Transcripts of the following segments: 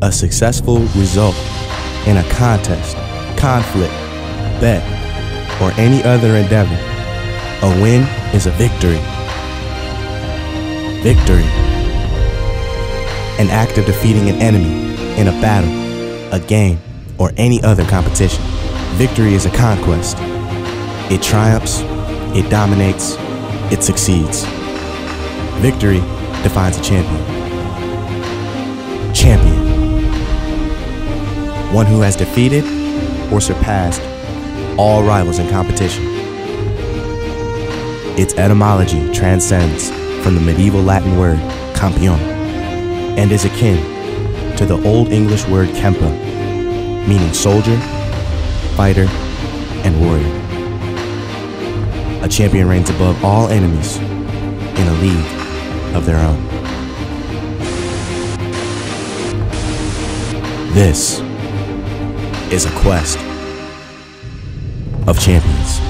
a successful result in a contest, conflict, bet, or any other endeavor. A win is a victory. Victory. An act of defeating an enemy in a battle, a game, or any other competition. Victory is a conquest. It triumphs, it dominates, it succeeds. Victory defines a champion. Champion. One who has defeated or surpassed all rivals in competition. Its etymology transcends from the medieval Latin word campione and is akin to the Old English word kempa, meaning soldier, fighter, and warrior. A champion reigns above all enemies in a league of their own. This is a quest of champions.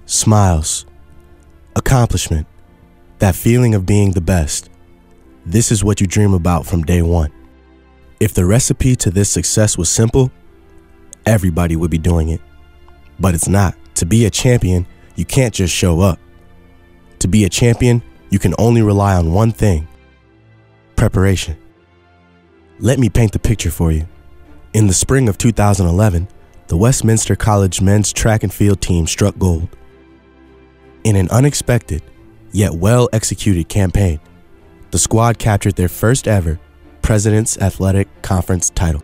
Smiles, accomplishment, that feeling of being the best. This is what you dream about from day one. If the recipe to this success was simple, everybody would be doing it. But it's not. To be a champion, you can't just show up. To be a champion, you can only rely on one thing: preparation. Let me paint the picture for you. In the spring of 2011, the Westminster College men's track and field team struck gold. In an unexpected, yet well-executed campaign, the squad captured their first ever President's Athletic Conference title.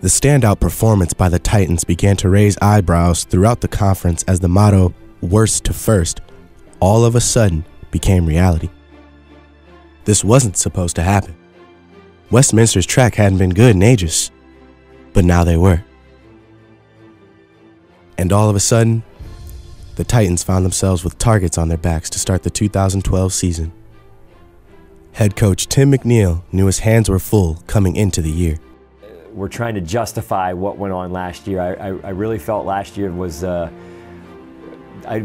The standout performance by the Titans began to raise eyebrows throughout the conference as the motto, "Worst to first," all of a sudden became reality. This wasn't supposed to happen. Westminster's track hadn't been good in ages, but now they were. And all of a sudden, the Titans found themselves with targets on their backs to start the 2012 season. Head coach Tim McNeil knew his hands were full coming into the year. We're trying to justify what went on last year. I really felt last year was, I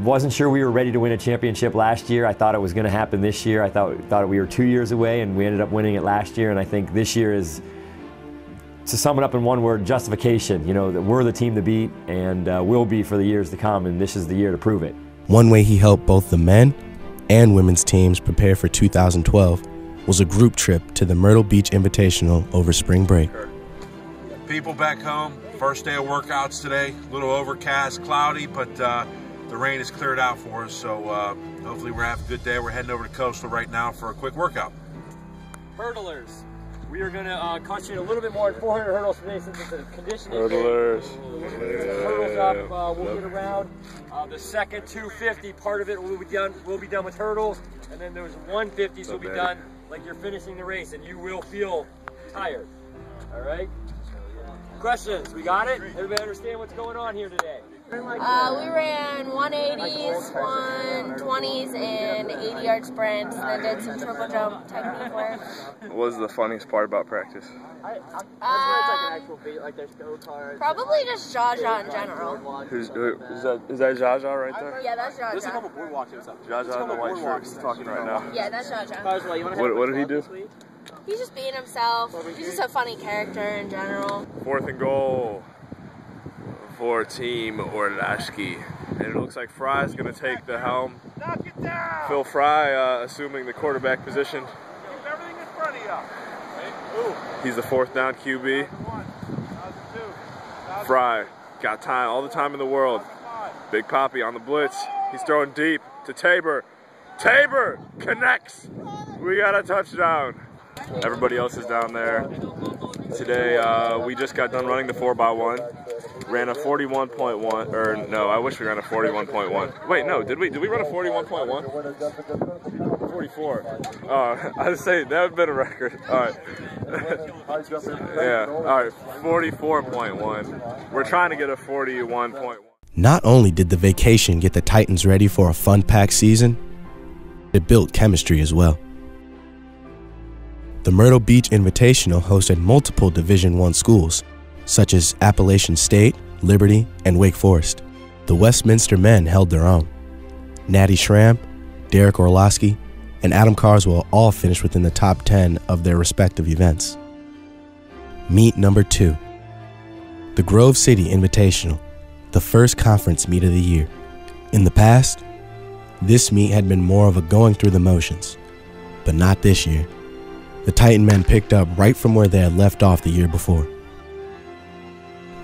wasn't sure we were ready to win a championship last year. I thought it was going to happen this year. I thought we were 2 years away, and we ended up winning it last year. And I think this year is, to sum it up in one word, justification. You know, that we're the team to beat, and will be for the years to come, and this is the year to prove it. One way he helped both the men and women's teams prepare for 2012 was a group trip to the Myrtle Beach Invitational over spring break. People back home, first day of workouts today, a little overcast, cloudy, but the rain has cleared out for us, so hopefully we're having a good day. We're heading over to Coastal right now for a quick workout. Hurdlers. We are going to concentrate a little bit more on 400 hurdles today since it's a conditioning. Hurdlers. Hurdles up, we'll get around. The second 250, part of it will be done with hurdles, and then there's 150, so will be done like you're finishing the race, and you will feel tired. All right? Questions? We got it? Everybody understand what's going on here today? We ran 180s, 120s, and 80-yard sprints, and then did some triple jump technique work. What was the funniest part about practice? Probably just Jaja in general. Is that Jaja right there? Yeah, that's Jaja. Jaja in the white shirt is talking right now. Yeah, that's Jaja. What did he do? He's just being himself. He's just a funny character in general. 4th and goal for Team Orlashki. And it looks like Fry's going to take the helm. Phil Fry assuming the quarterback position. Keep everything in front of you. He's the 4th down QB. Fry got time, all the time in the world. Big Poppy on the blitz. He's throwing deep to Tabor. Tabor connects. We got a touchdown. Everybody else is down there. Today, we just got done running the 4x1. Ran a 41.1, or no, I wish we ran a 41.1. Wait, no, did we run a 41.1? 44. I was saying, that would have been a record. All right. Yeah, all right, 44.1. We're trying to get a 41.1. Not only did the vacation get the Titans ready for a fun-packed season, it built chemistry as well. The Myrtle Beach Invitational hosted multiple Division I schools, such as Appalachian State, Liberty, and Wake Forest. The Westminster men held their own. Natty Schramm, Derek Orlowski, and Adam Carswell all finished within the top 10 of their respective events. Meet number 2. The Grove City Invitational, the first conference meet of the year. In the past, this meet had been more of a going through the motions, but not this year. The Titan men picked up right from where they had left off the year before.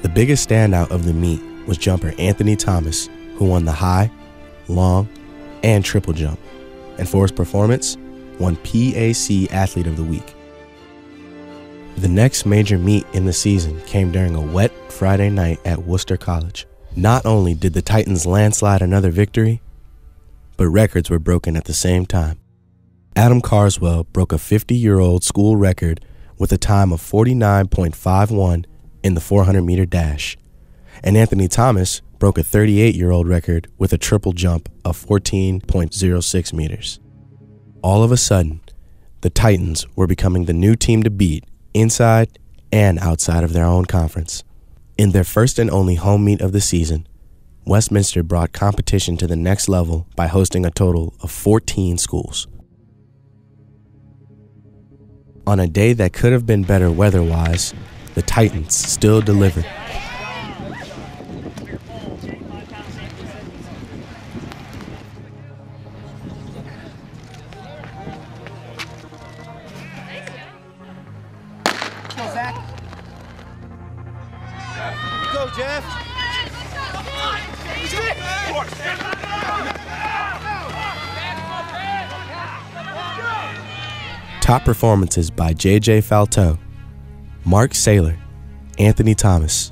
The biggest standout of the meet was jumper Anthony Thomas, who won the high, long, and triple jump, and for his performance, won PAC Athlete of the Week. The next major meet in the season came during a wet Friday night at Westminster College. Not only did the Titans landslide another victory, but records were broken at the same time. Adam Carswell broke a 50-year-old school record with a time of 49.51 in the 400-meter dash, and Anthony Thomas broke a 38-year-old record with a triple jump of 14.06 meters. All of a sudden, the Titans were becoming the new team to beat inside and outside of their own conference. In their first and only home meet of the season, Westminster brought competition to the next level by hosting a total of 14 schools. On a day that could have been better weather-wise, the Titans still delivered. Go, Jeff! Top performances by J.J. Falteau, Mark Saylor, Anthony Thomas,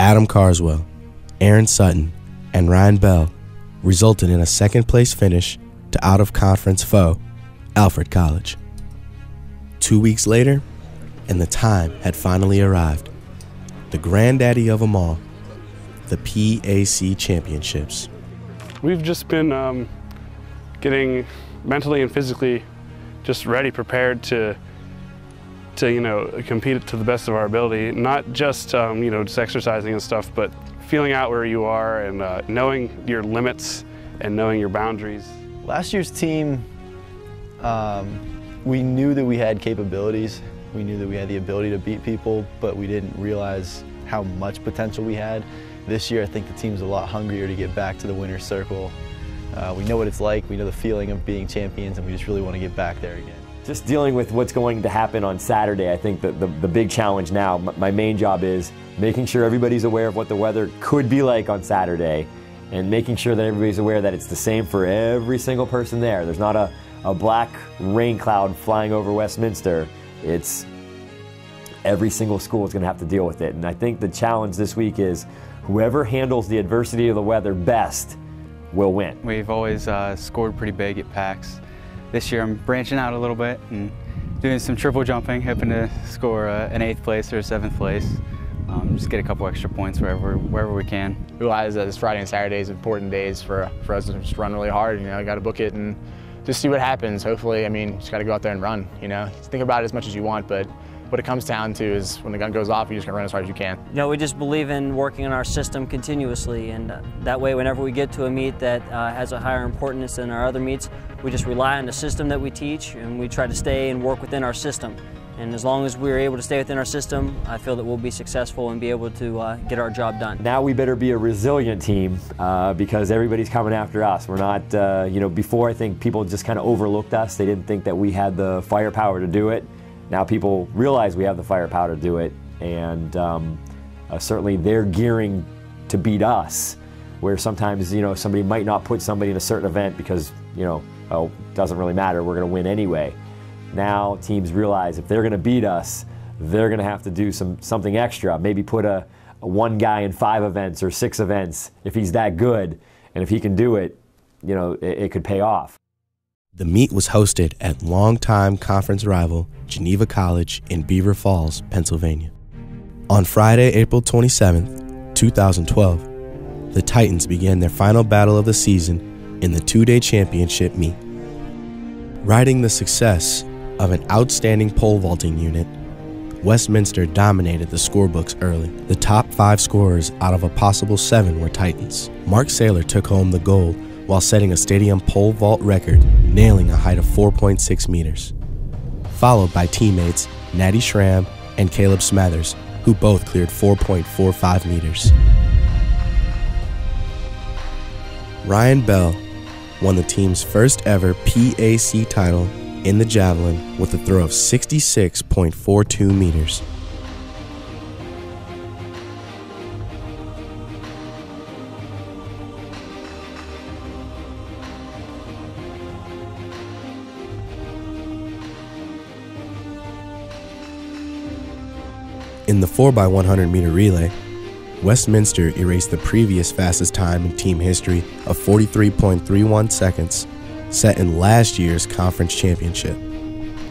Adam Carswell, Aaron Sutton, and Ryan Bell resulted in a second-place finish to out-of-conference foe, Alfred College. 2 weeks later, and the time had finally arrived. The granddaddy of them all, the PAC Championships. We've just been getting mentally and physically just ready, prepared to compete to the best of our ability. Not just just exercising and stuff, but feeling out where you are and knowing your limits and knowing your boundaries. Last year's team, we knew that we had capabilities. We knew that we had the ability to beat people, but we didn't realize how much potential we had. This year, I think the team's a lot hungrier to get back to the winner's circle. We know what it's like, we know the feeling of being champions, and we just really want to get back there again. Just dealing with what's going to happen on Saturday, I think that the big challenge now, my main job is making sure everybody's aware of what the weather could be like on Saturday, and making sure that everybody's aware that it's the same for every single person there. There's not a black rain cloud flying over Westminster. It's every single school is going to have to deal with it. And I think the challenge this week is whoever handles the adversity of the weather best will win. We've always scored pretty big at PACs. This year I'm branching out a little bit and doing some triple jumping, hoping to score an 8th place or a 7th place. Just get a couple extra points wherever we can. Realize that this Friday and Saturday is important days for us to just run really hard. You got to book it and just see what happens. Hopefully, just got to go out there and run. Think about it as much as you want, but what it comes down to is when the gun goes off, you're just gonna run as hard as you can. We just believe in working on our system continuously, and that way whenever we get to a meet that has a higher importance than our other meets, we just rely on the system that we teach, and we try to stay and work within our system. And as long as we're able to stay within our system, I feel that we'll be successful and be able to get our job done. Now we better be a resilient team because everybody's coming after us. We're not, before I think people just kind of overlooked us. They didn't think that we had the firepower to do it. Now people realize we have the firepower to do it, and certainly they're gearing to beat us. where sometimes, you know, somebody might not put somebody in a certain event because, you know, oh, doesn't really matter, we're going to win anyway. Now teams realize if they're going to beat us, they're going to have to do something extra, maybe put a one guy in 5 events or 6 events if he's that good, and if he can do it, you know, it could pay off. The meet was hosted at longtime conference rival Geneva College in Beaver Falls, Pennsylvania. On Friday, April 27th, 2012, the Titans began their final battle of the season in the 2-day championship meet. Riding the success of an outstanding pole vaulting unit, Westminster dominated the scorebooks early. The top 5 scorers out of a possible 7 were Titans. Mark Saylor took home the gold while setting a stadium pole vault record, nailing a height of 4.6 meters. Followed by teammates Natty Schramm and Caleb Smathers, who both cleared 4.45 meters. Ryan Bell won the team's first ever PAC title in the javelin with a throw of 66.42 meters. In the 4x100 meter relay, Westminster erased the previous fastest time in team history of 43.31 seconds, set in last year's conference championship.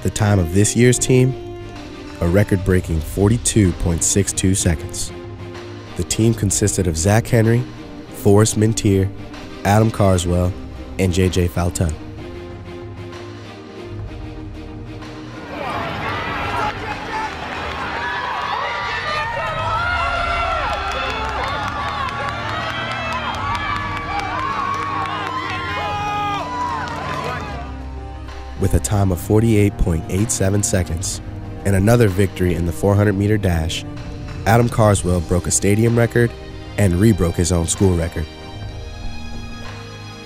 The time of this year's team, a record-breaking 42.62 seconds. The team consisted of Zach Henry, Forrest Mintier, Adam Carswell, and JJ Falteau. With a time of 48.87 seconds and another victory in the 400-meter dash, Adam Carswell broke a stadium record and re-broke his own school record.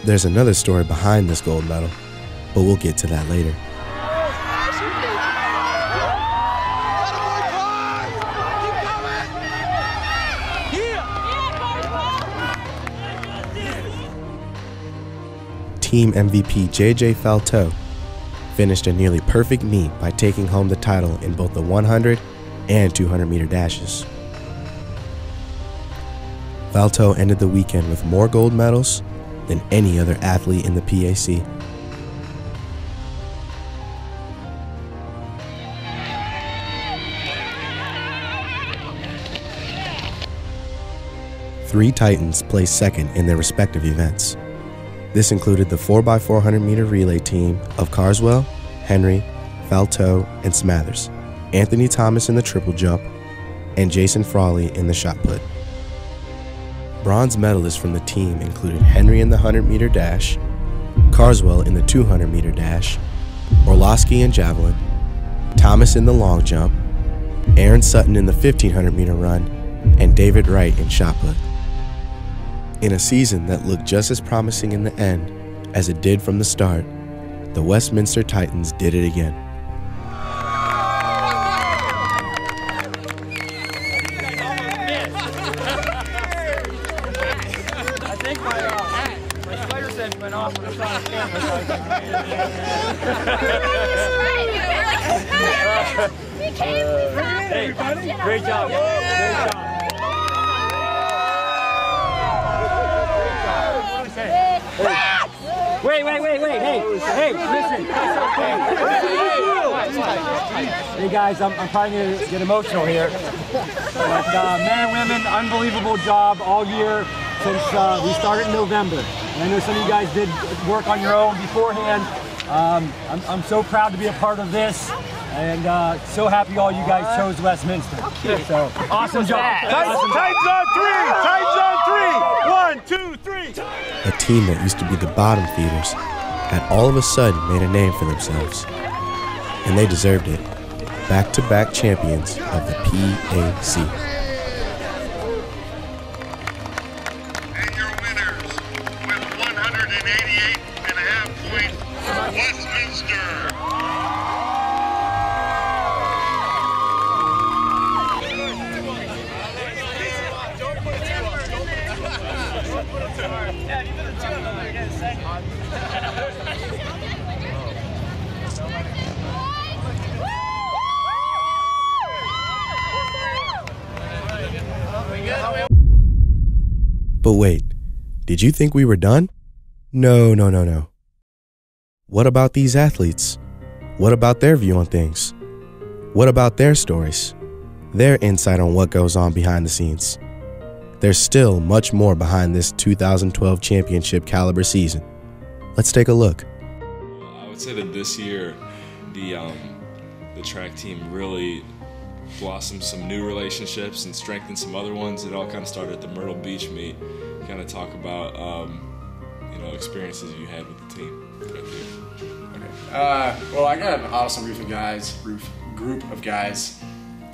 There's another story behind this gold medal, but we'll get to that later. Team MVP JJ Falteau finished a nearly perfect meet by taking home the title in both the 100 and 200 meter dashes. Falteau ended the weekend with more gold medals than any other athlete in the PAC. Three Titans placed second in their respective events. This included the 4x400 meter relay team of Carswell, Henry, Falteau, and Smathers, Anthony Thomas in the triple jump, and Jason Frawley in the shot put. Bronze medalists from the team included Henry in the 100 meter dash, Carswell in the 200 meter dash, Orlowski in javelin, Thomas in the long jump, Aaron Sutton in the 1500 meter run, and David Wright in shot put. In a season that looked just as promising in the end as it did from the start, the Westminster Titans did it again. I think my spider sense went off when I saw the camera. Hey, great job. Great job. Wait, hey, listen. Hey guys, I'm probably going to get emotional here. But men and women, unbelievable job all year since we started in November. And I know some of you guys did work on your own beforehand. I'm so proud to be a part of this. And so happy all you guys chose Westminster. So, awesome job. Titans on three! Titans on three! 1, 2, 3! A team that used to be the bottom feeders had all of a sudden made a name for themselves. And they deserved it. Back-to-back champions of the PAC. And your winners with 188.5 points, Westminster. Yeah, you put the 2 of them, you're getting second. But wait, did you think we were done? No, no, no, no. What about these athletes? What about their view on things? What about their stories? Their insight on what goes on behind the scenes? There's still much more behind this 2012 championship caliber season. Let's take a look. I would say that this year, the track team really blossomed some new relationships and strengthened some other ones. It all kind of started at the Myrtle Beach meet. Kind of talk about experiences you had with the team. Well, I got an awesome group of guys,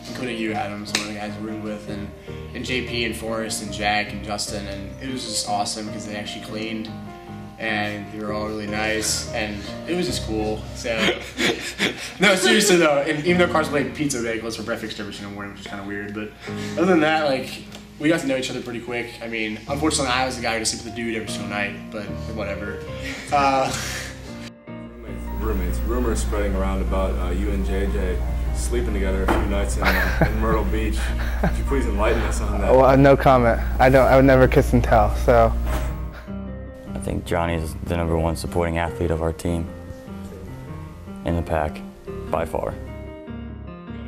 including you, Adam, some of the guys we roomed with, and JP and Forrest and Jack and Justin, and it was just awesome because they actually cleaned and they were all really nice, and it was just cool. So, no, seriously though, and even though Carswell made pizza bagels for breakfast every single morning, which is kind of weird, but other than that, like, we got to know each other pretty quick. I mean, unfortunately, I was the guy who had to sleep with the dude every single night, but whatever. Roommates. Rumors spreading around about you and JJ sleeping together a few nights in Myrtle Beach. Could you please enlighten us on that? Well, no comment. I would never kiss and tell, so. I think Johnny's the #1 supporting athlete of our team in the pack, by far.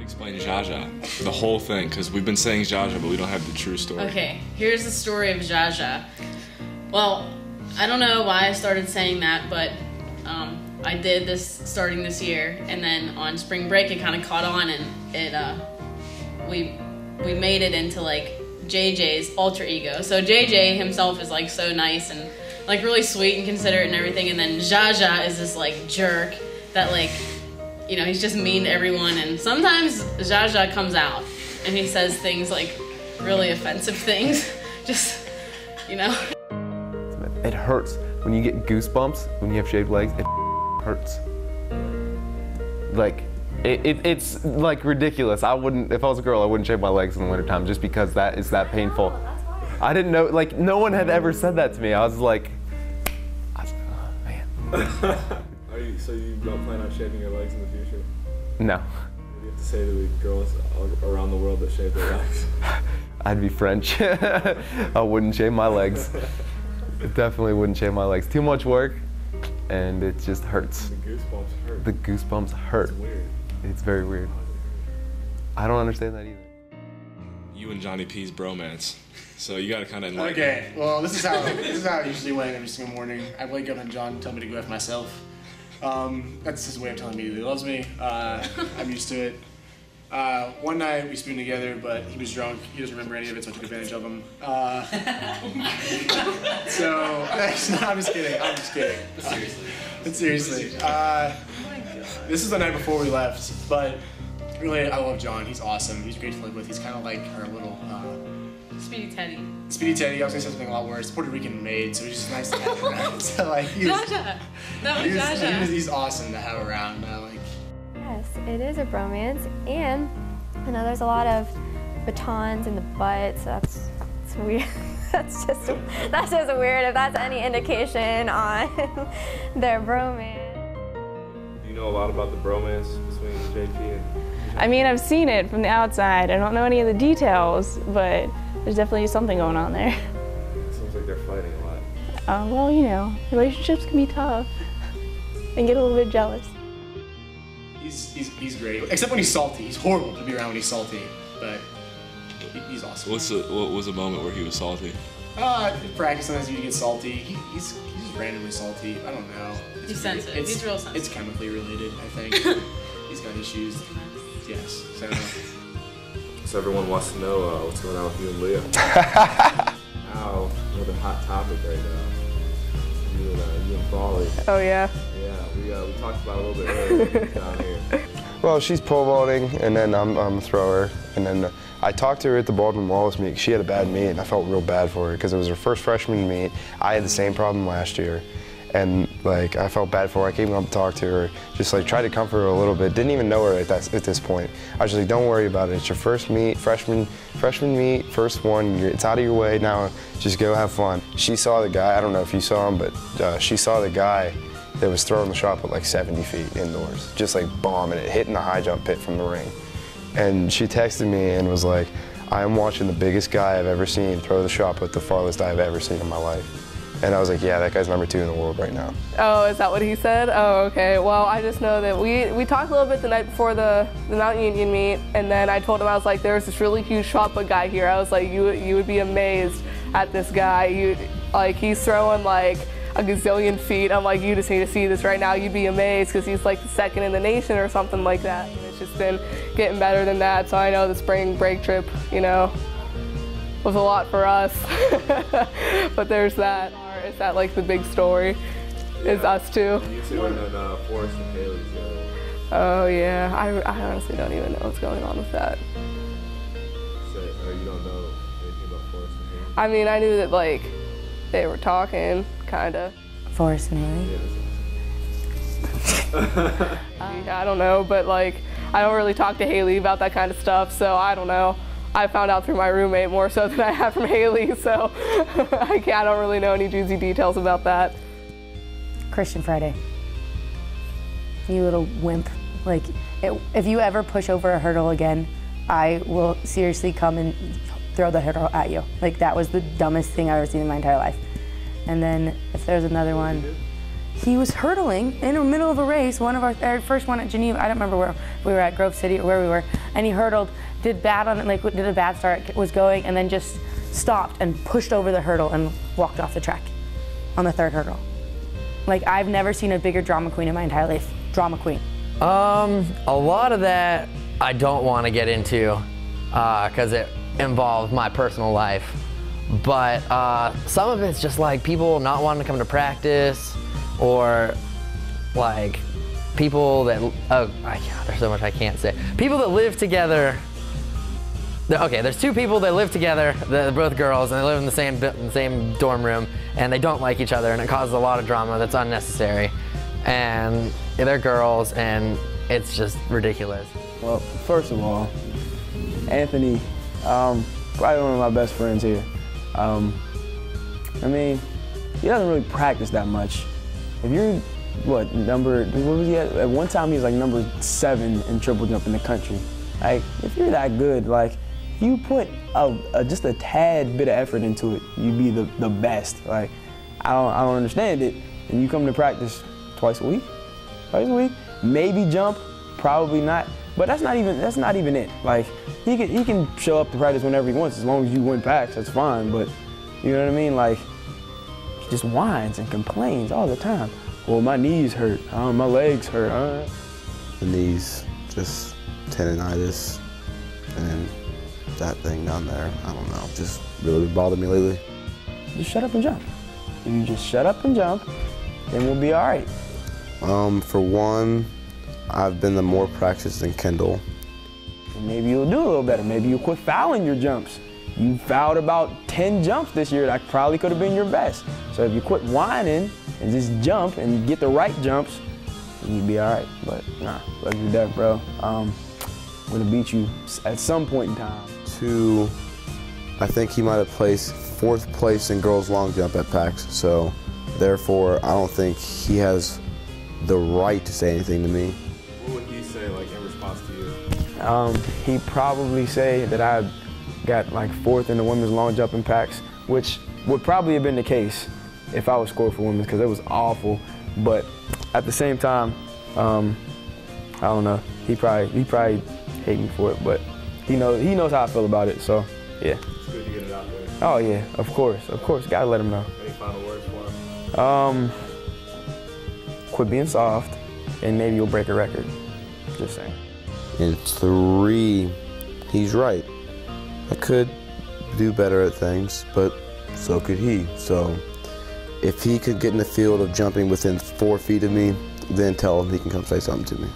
Explain Jaja, the whole thing, because we've been saying Jaja, but we don't have the true story. Okay, here's the story of Jaja. Well, I don't know why I started saying that, but I did this starting this year, and then on spring break it kind of caught on, and we made it into like JJ's alter ego. So JJ himself is like so nice and like really sweet and considerate and everything, and then Jaja is this like jerk that like, you know, he's just mean to everyone, and sometimes Jaja comes out and he says things like really offensive things, just, you know. It hurts when you get goosebumps when you have shaved legs. It hurts. Like, it's like ridiculous. I wouldn't, if I was a girl, I wouldn't shave my legs in the wintertime just because that is that painful. I didn't know, like, no one had ever said that to me. I was like, oh, man. So you don't plan on shaving your legs in the future? No. What do you have to say to the girls around the world that shave their legs? I'd be French. I wouldn't shave my legs. Definitely wouldn't shave my legs. Too much work, and it just hurts. The goosebumps hurt. The goosebumps hurt. It's weird. It's very weird. I don't understand that either. You and Johnny P's bromance. So you gotta kind of enlighten. Okay, well, this is how it usually went every single morning. I wake up and John tell me to go F myself. That's his way of telling me that he loves me. I'm used to it. One night we spooned together, but he was drunk. He doesn't remember any of it, so I took advantage of him. I'm just kidding. Seriously. This is the night before we left, but really, I love John. He's awesome. He's great to live with. He's kind of like our little Speedy Teddy. Speedy Teddy. I was gonna say something a lot worse. Puerto Rican maid, so he's just nice to have around. So like, Jaja. That was Jaja. He's awesome to have around. Yes, it is a bromance, and I know there's a lot of batons in the butt, so that's weird. that's just weird if that's any indication on their bromance. Do you know a lot about the bromance between JP and? I mean, I've seen it from the outside. I don't know any of the details, but there's definitely something going on there. It seems like they're fighting a lot. Well, you know, relationships can be tough and get a little bit jealous. He's great, except when he's salty. He's horrible to be around when he's salty, but he's awesome. What was a moment where he was salty? Practice sometimes you get salty. He's just randomly salty. I don't know. He's sensitive. He's real sensitive. It's chemically related, I think. He's got issues. Yes. So everyone wants to know what's going on with you and Leah. Now, another hot topic right now. You and Bali. Oh yeah. Yeah, we talked about it a little bit earlier down here. Well, she's pole vaulting, and then I'm a thrower, and then I talked to her at the Baldwin Wallace meet. She had a bad meet, and I felt real bad for her because it was her first freshman meet. I had the same problem last year, And like I felt bad for her. I came up to talk to her, just like tried to comfort her a little bit. Didn't even know her at this point. I was just like, don't worry about it. It's your first meet, freshman meet, first one. It's out of your way now. Just go have fun. She saw the guy. I don't know if you saw him, but she saw the guy that was throwing the shot put like 70 feet indoors, just like bombing it, hitting the high jump pit from the ring. And she texted me and was like, I am watching the biggest guy I've ever seen throw the shot put the farthest I've ever seen in my life. And I was like, yeah, that guy's #2 in the world right now. Oh, is that what he said? Oh, okay. Well, I just know that we talked a little bit the night before the Mount Union meet, and then I told him, I was like, there's this really huge shot put guy here. I was like, you would be amazed at this guy. He's throwing like a gazillion feet. I'm like, you just need to see this right now. You'd be amazed because he's like the 2nd in the nation or something like that. And it's just been getting better than that. So I know the spring break trip, you know, was a lot for us. But there's that. Is that like the big story? Yeah. Is us two? You two and then Forrest and Haley together. Oh yeah, I honestly don't even know what's going on with that. So you don't know anything about Forrest and Haley? I mean, I knew that like they were talking, kinda. Forrest and Haley? I don't know, but like I don't really talk to Haley about that kind of stuff, so I don't know. I found out through my roommate more so than I have from Haley, so I don't really know any juicy details about that. Christian Friday. You little wimp. Like, if you ever push over a hurdle again, I will seriously come and throw the hurdle at you. Like, that was the dumbest thing I've ever seen in my entire life. And then if there's another one, he was hurdling in the middle of a race, one of our first one at Geneva. I don't remember where we were at, Grove City or where we were, and he hurdled, did bad on it, like did a bad start, was going, and then just stopped and pushed over the hurdle and walked off the track on the 3rd hurdle. Like, I've never seen a bigger drama queen in my entire life. Drama queen. A lot of that I don't want to get into because it involves my personal life. But some of it's just like people not wanting to come to practice, or like people that, there's so much I can't say. People that live together. Okay, there's 2 people that live together, they're both girls, and they live in the same dorm room, and they don't like each other, and it causes a lot of drama that's unnecessary. And they're girls, and it's just ridiculous. Well, first of all, Anthony, probably one of my best friends here. I mean, he doesn't really practice that much. If you're, what was he at one time he was like #7 in triple jump in the country. Like, if you're that good, like, you put just a tad bit of effort into it, you'd be the best. Like, I don't understand it. And you come to practice twice a week, maybe jump, probably not. But that's not even it. Like, he can show up to practice whenever he wants, as long as you win packs, that's fine. But you know what I mean? Like, he just whines and complains all the time. Well, my knees hurt. My legs hurt. The knees, just tendonitis, and that thing down there, I don't know, just really bothered me lately. Just shut up and jump. If you just shut up and jump, then we'll be all right. For one, I've been to more practice than Kendall. And maybe you'll do a little better. Maybe you'll quit fouling your jumps. You fouled about 10 jumps this year that probably could have been your best. So if you quit whining and just jump and get the right jumps, then you'd be all right. But nah, luck to death, bro. I'm gonna beat you at some point in time. 2, I think he might have placed 4th place in girls long jump at PAX. So therefore, I don't think he has the right to say anything to me. What would he say, like, in response to you? He'd probably say that I got like 4th in the women's long jump in PAX, which would probably have been the case if I was scored for women's, because it was awful. But at the same time, I don't know. He probably hate me for it, but he knows how I feel about it. So yeah. It's good to get it out there. Oh yeah, of course, gotta let him know. Any final words for him? Quit being soft, and maybe you'll break a record. Just saying. And 3, he's right. I could do better at things, but so could he. So if he could get in the field of jumping within 4 feet of me, then tell him he can come say something to me.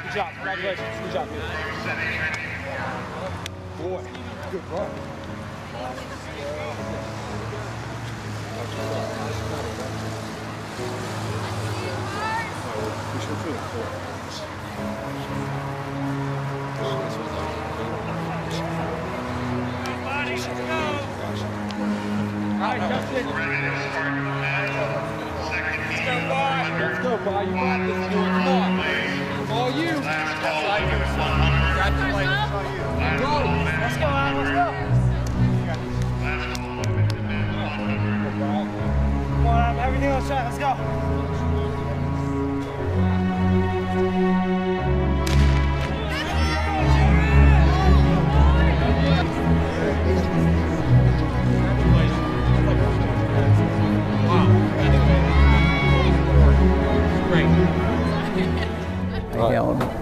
Good job, congratulations, good job. Boy, good run. Let's go, Bob. You got this, dude. Come on. It's all you. Congratulations on you. Go. Let's go, Al. Let's go. Come on, Adam. Everything on shot. Let's go.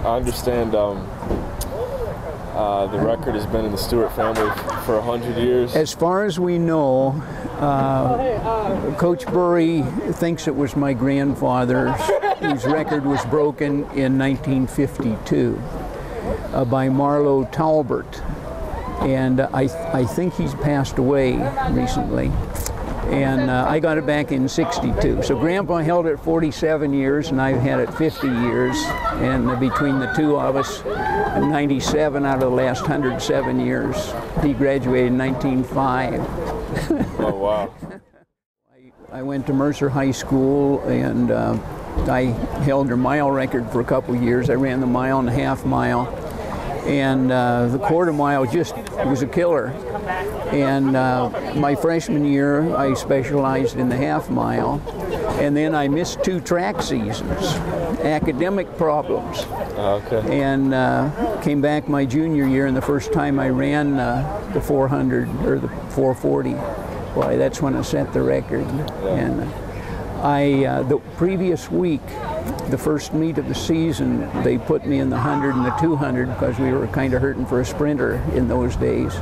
I understand the record has been in the Stewart family for 100 years. As far as we know, Coach Burry thinks it was my grandfather whose record was broken in 1952 by Marlowe Talbert. And I think he's passed away recently. And I got it back in '62. So Grandpa held it 47 years, and I've had it 50 years. And between the two of us, 97 out of the last 107 years. He graduated in 1905. Oh, wow. I went to Mercer High School, and I held their mile record for a couple of years. I ran the mile and a half mile. And the quarter mile was a killer. And my freshman year, I specialized in the half mile. And then I missed 2 track seasons, academic problems. Okay. And came back my junior year, and the first time I ran the 400 or the 440, boy, that's when I set the record. And the previous week, the first meet of the season, they put me in the 100 and the 200 because we were kind of hurting for a sprinter in those days.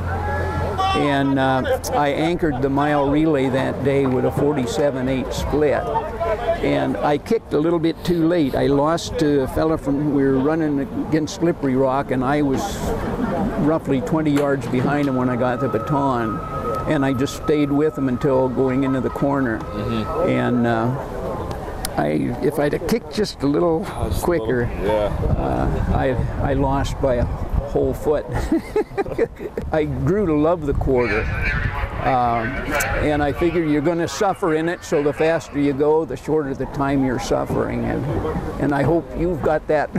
And I anchored the mile relay that day with a 47-8 split. And I kicked a little bit too late. I lost to a fella we were running against Slippery Rock, and I was roughly 20 yards behind him when I got the baton. And I just stayed with him until going into the corner. Mm-hmm. And if I'd have kicked just a little quicker, I lost by a whole foot. I grew to love the quarter, and I figured you're going to suffer in it, so the faster you go, the shorter the time you're suffering, and I hope you've got that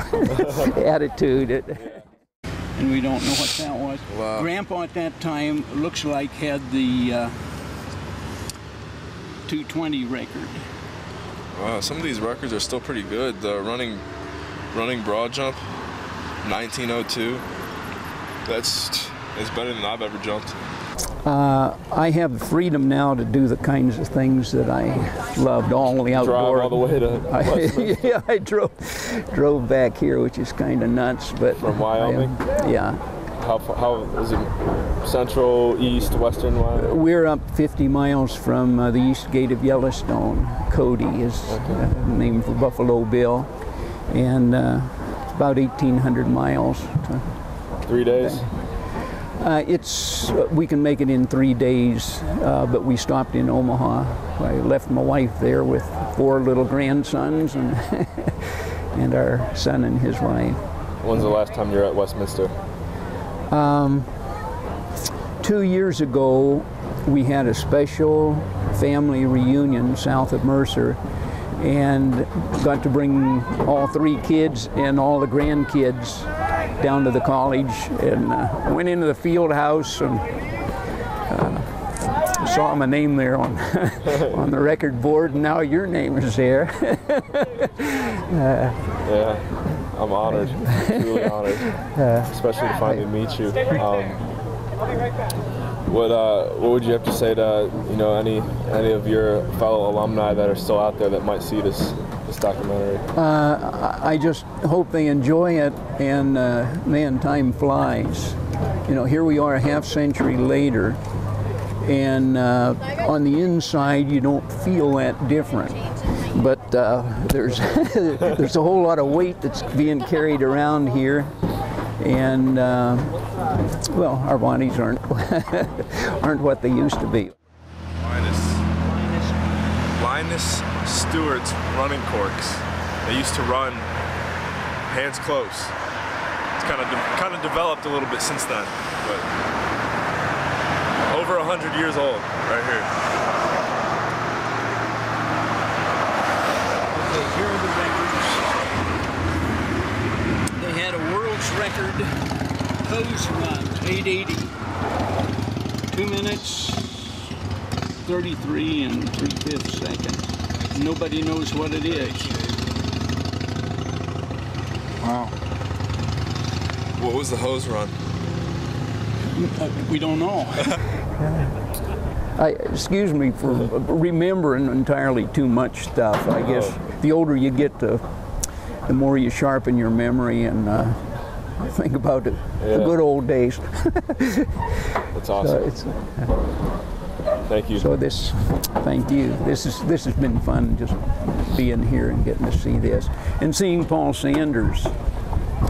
attitude. And we don't know what that was. Wow. Grandpa at that time looks like had the 220 record. Wow, some of these records are still pretty good. The running broad jump, 1902. It's better than I've ever jumped. I have the freedom now to do the kinds of things that I loved, all the outdoor. Drive all the way to Westminster. Yeah, I drove back here, which is kind of nuts. But from Wyoming? Yeah. How is it? Central, east, western Wyoming? We're up 50 miles from the east gate of Yellowstone. Cody is named for Buffalo Bill, and it's about 1,800 miles. 3 days? We can make it in 3 days, but we stopped in Omaha. I left my wife there with 4 little grandsons and and our son and his wife. When's the last time you were at Westminster? 2 years ago, we had a special family reunion south of Mercer, and got to bring all 3 kids and all the grandkids down to the college, and went into the field house and saw my name there on on the record board, and now your name is there. Yeah, I'm honored, truly honored, especially to finally meet you. What would you have to say to any of your fellow alumni that are still out there that might see this documentary? I just hope they enjoy it, and man, time flies. Here we are a half century later, and on the inside you don't feel that different. But there's there's a whole lot of weight that's being carried around here, and well, our bodies aren't what they used to be. Linus Stewart's running corks. They used to run hands close. It's kind of developed a little bit since then, but over 100 years old right here. Okay, here are the records. They had a world's record hose run, 880. 2 minutes, 33 and 3/5 seconds. Nobody knows what it is. Wow. What was the hose run? We don't know. Excuse me for remembering entirely too much stuff. I guess the older you get, the more you sharpen your memory and think about the good old days. That's awesome. So thank you. So thank you. This has been fun, just being here and getting to see this and seeing Paul Sanders.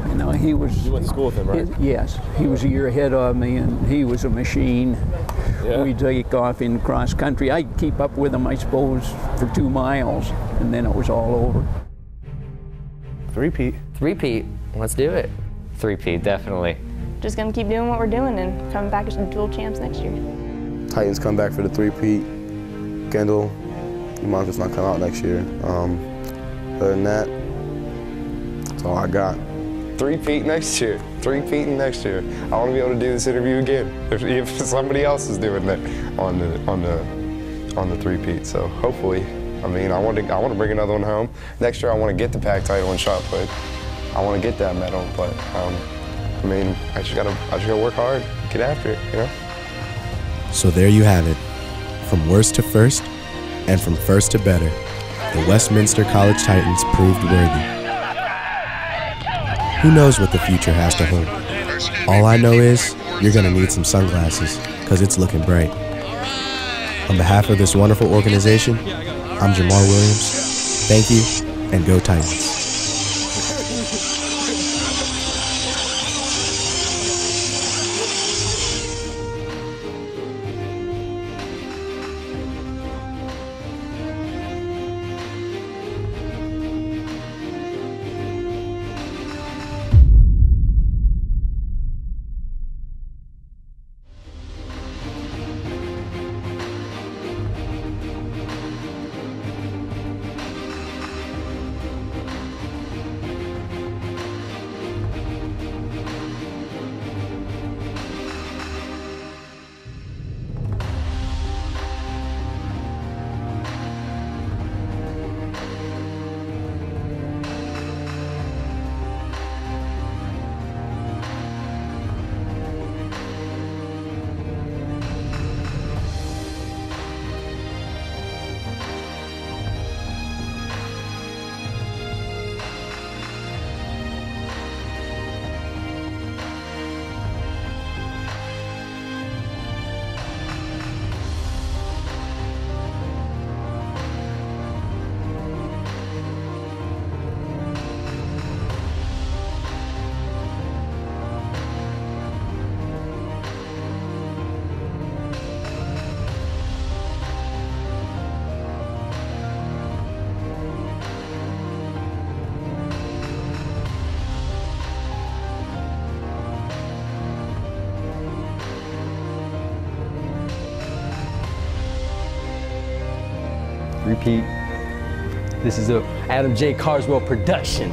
You know, he was. You went to school with him, right? Yes, he was a year ahead of me, and he was a machine. Yeah. We'd take off in cross country. I'd keep up with him, I suppose, for 2 miles, and then it was all over. Three-peat. Three-peat. Let's do it. Three-peat, definitely. Just gonna keep doing what we're doing and coming back as dual champs next year. Titans come back for the three-peat. Kendall, Marcus not come out next year. Other than that, that's all I got. Three-peat next year. Three-peating next year. I want to be able to do this interview again if somebody else is doing that on the three-peat. So hopefully, I mean, I want to bring another one home. Next year, I want to get the pack title in shot put. I want to get that medal, but I mean, I just gotta work hard, get after it, you know. So there you have it. From worst to first, and from first to better, the Westminster College Titans proved worthy. Who knows what the future has to hold? All I know is you're gonna need some sunglasses, because it's looking bright. On behalf of this wonderful organization, I'm Jamar Williams. Thank you, and go Titans. Repeat. This is a Adam J. Carswell production.